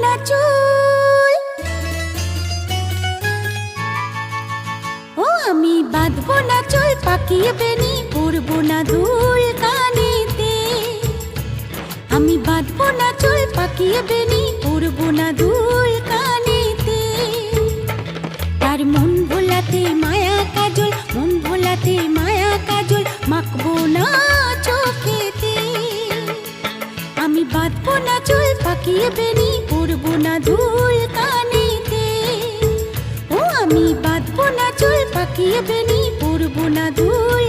না চুল, ও আমি বাঁধবো না চুল, পাকিয়ে বেনি পরবো না দুল কানেতে। আমি বাঁধবো না চুল, পাকিয়ে বেনি পরবো না দুল কানেতে। তার মন ভোলাতে মায়া কাজল, মন ভোলাতে মায়া কাজল মাখবো না চোখেতে। আমি বাঁধবো না চুল, পাকিয়ে বেনি পরবো না দুল কানেতে। ও আমি বাঁধবো না চুল, পাকিয়ে বেনি পরবো না দুল